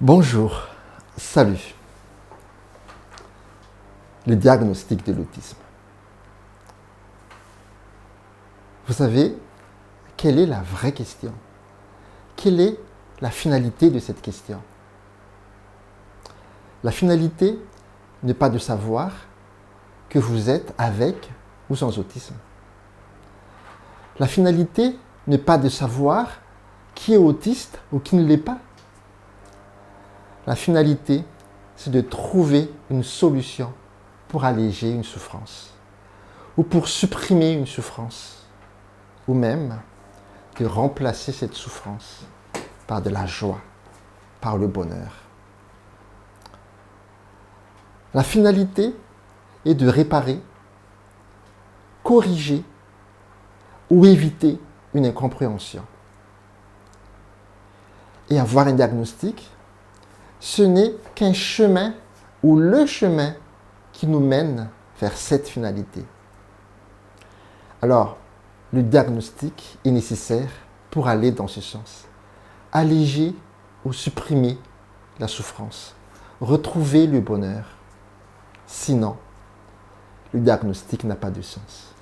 Bonjour, salut. Le diagnostic de l'autisme. Vous savez, quelle est la vraie question? Quelle est la finalité de cette question? La finalité n'est pas de savoir que vous êtes avec ou sans autisme. La finalité n'est pas de savoir qui est autiste ou qui ne l'est pas. La finalité, c'est de trouver une solution pour alléger une souffrance, ou pour supprimer une souffrance, ou même de remplacer cette souffrance par de la joie, par le bonheur. La finalité est de réparer, corriger ou éviter une incompréhension. Et avoir un diagnostic, ce n'est qu'un chemin ou le chemin qui nous mène vers cette finalité. Alors, le diagnostic est nécessaire pour aller dans ce sens. Alléger ou supprimer la souffrance. Retrouver le bonheur. Sinon, le diagnostic n'a pas de sens.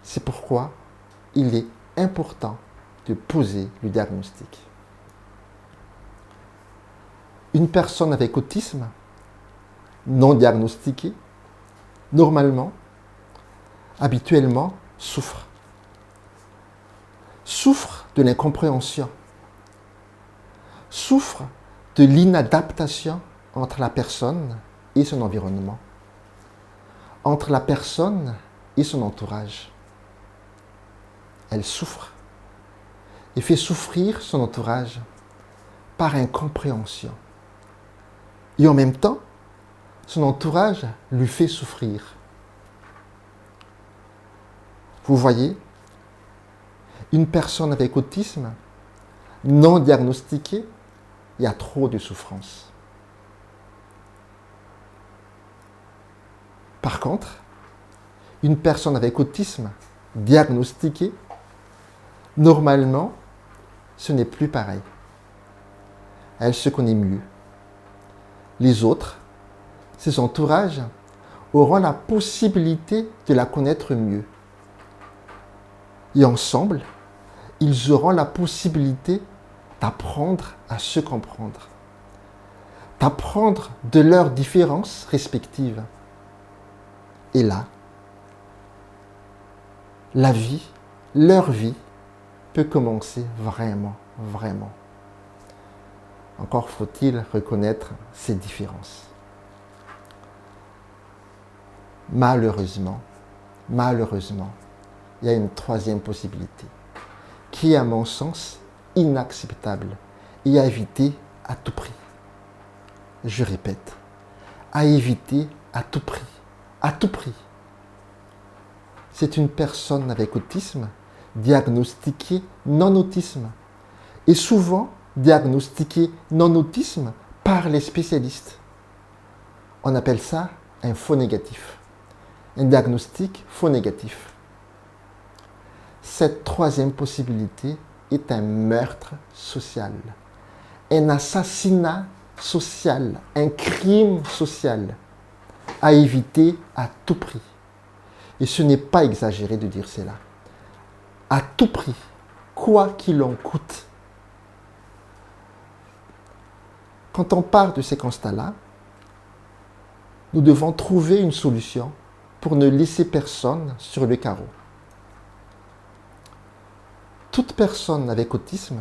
C'est pourquoi il est important de poser le diagnostic. Une personne avec autisme non diagnostiquée, normalement, habituellement, souffre. Souffre de l'incompréhension. Souffre de l'inadaptation entre la personne et son environnement. Entre la personne et son entourage. Elle souffre et fait souffrir son entourage par incompréhension. Et en même temps, son entourage lui fait souffrir. Vous voyez, une personne avec autisme non diagnostiquée, il y a trop de souffrance. Par contre, une personne avec autisme diagnostiquée, normalement, ce n'est plus pareil. Elle se connaît mieux. Les autres, ses entourages, auront la possibilité de la connaître mieux. Et ensemble, ils auront la possibilité d'apprendre à se comprendre, d'apprendre de leurs différences respectives. Et là, la vie, leur vie, peut commencer vraiment, vraiment. Encore faut-il reconnaître ces différences. Malheureusement, il y a une troisième possibilité qui est, à mon sens, inacceptable et à éviter à tout prix. Je répète, à éviter à tout prix. À tout prix. C'est une personne avec autisme diagnostiquée non-autisme et souvent diagnostiquée non-autisme par les spécialistes. On appelle ça un faux négatif. Un diagnostic faux négatif. Cette troisième possibilité est un meurtre social, un assassinat social, un crime social à éviter à tout prix. Et ce n'est pas exagéré de dire cela. À tout prix, quoi qu'il en coûte. Quand on part de ces constats-là, nous devons trouver une solution pour ne laisser personne sur le carreau. Toutes personnes avec autisme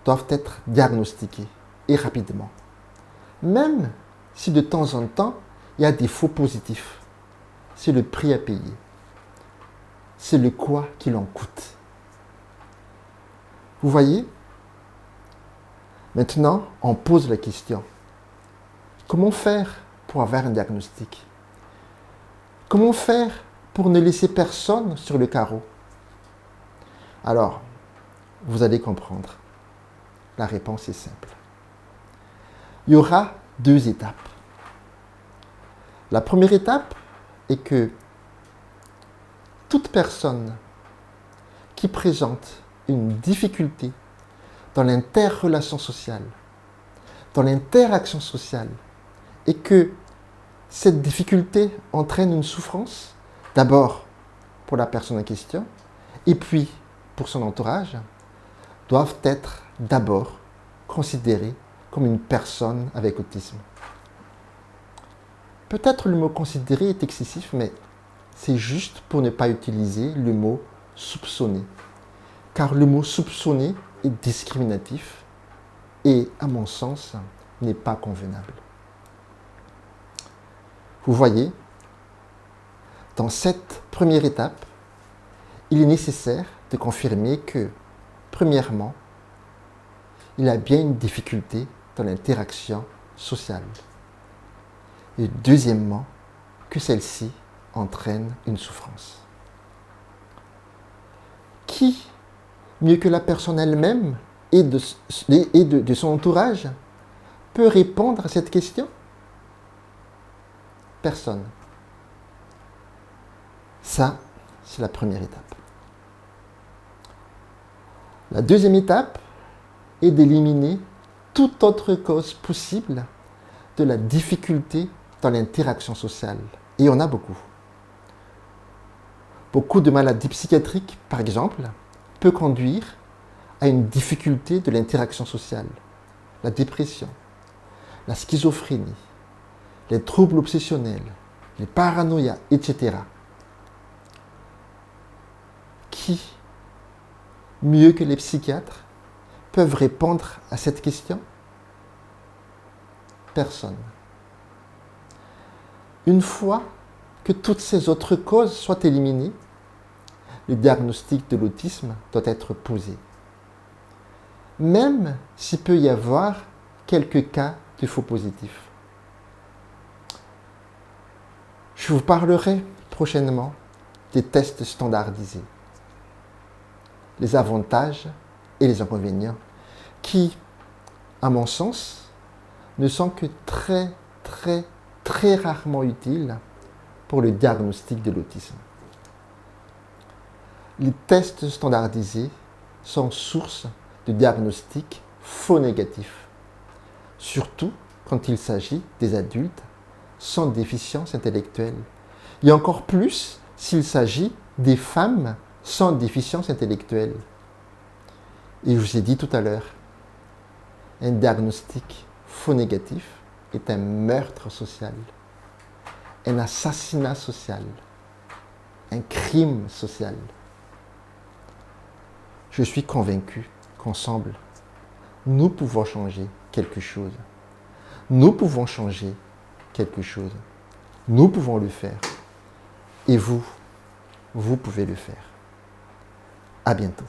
doivent être diagnostiquées et rapidement. Même si de temps en temps, il y a des faux positifs. C'est le prix à payer. C'est le quoi qu'il en coûte. Vous voyez? Maintenant, on pose la question. Comment faire pour avoir un diagnostic? Comment faire pour ne laisser personne sur le carreau? Alors, vous allez comprendre. La réponse est simple. Il y aura 2 étapes. La première étape est que toute personne qui présente une difficulté dans l'interrelation sociale dans l'interaction sociale et que cette difficulté entraîne une souffrance, d'abord pour la personne en question et puis pour son entourage, doivent être d'abord considérées comme une personne avec autisme. Peut-être le mot considérer est excessif, mais c'est juste pour ne pas utiliser le mot soupçonner. Car le mot soupçonner est discriminatif et, à mon sens, n'est pas convenable. Vous voyez, dans cette première étape, il est nécessaire de confirmer que, premièrement, il y a bien une difficulté dans l'interaction sociale. Et deuxièmement, que celle-ci entraîne une souffrance. Qui, mieux que la personne elle-même et de son entourage, peut répondre à cette question? Personne. Ça, c'est la première étape. La deuxième étape est d'éliminer toute autre cause possible de la difficulté dans l'interaction sociale. Et il y en a beaucoup. Beaucoup de maladies psychiatriques, par exemple, peuvent conduire à une difficulté de l'interaction sociale. La dépression, la schizophrénie, les troubles obsessionnels, les paranoïas, etc. Qui, mieux que les psychiatres, peuvent répondre à cette question? Personne. Une fois que toutes ces autres causes soient éliminées, le diagnostic de l'autisme doit être posé. Même s'il peut y avoir quelques cas de faux positifs. Je vous parlerai prochainement des tests standardisés, les avantages et les inconvénients qui, à mon sens, ne sont que très rarement utiles pour le diagnostic de l'autisme. Les tests standardisés sont source de diagnostics faux négatifs, surtout quand il s'agit des adultes sans déficience intellectuelle, et encore plus s'il s'agit des femmes sans déficience intellectuelle. Et je vous ai dit tout à l'heure, un diagnostic faux négatif est un meurtre social, un assassinat social, un crime social. Je suis convaincu qu'ensemble, nous pouvons changer quelque chose. Nous pouvons changer quelque chose. Nous pouvons le faire. Et vous pouvez le faire. À bientôt.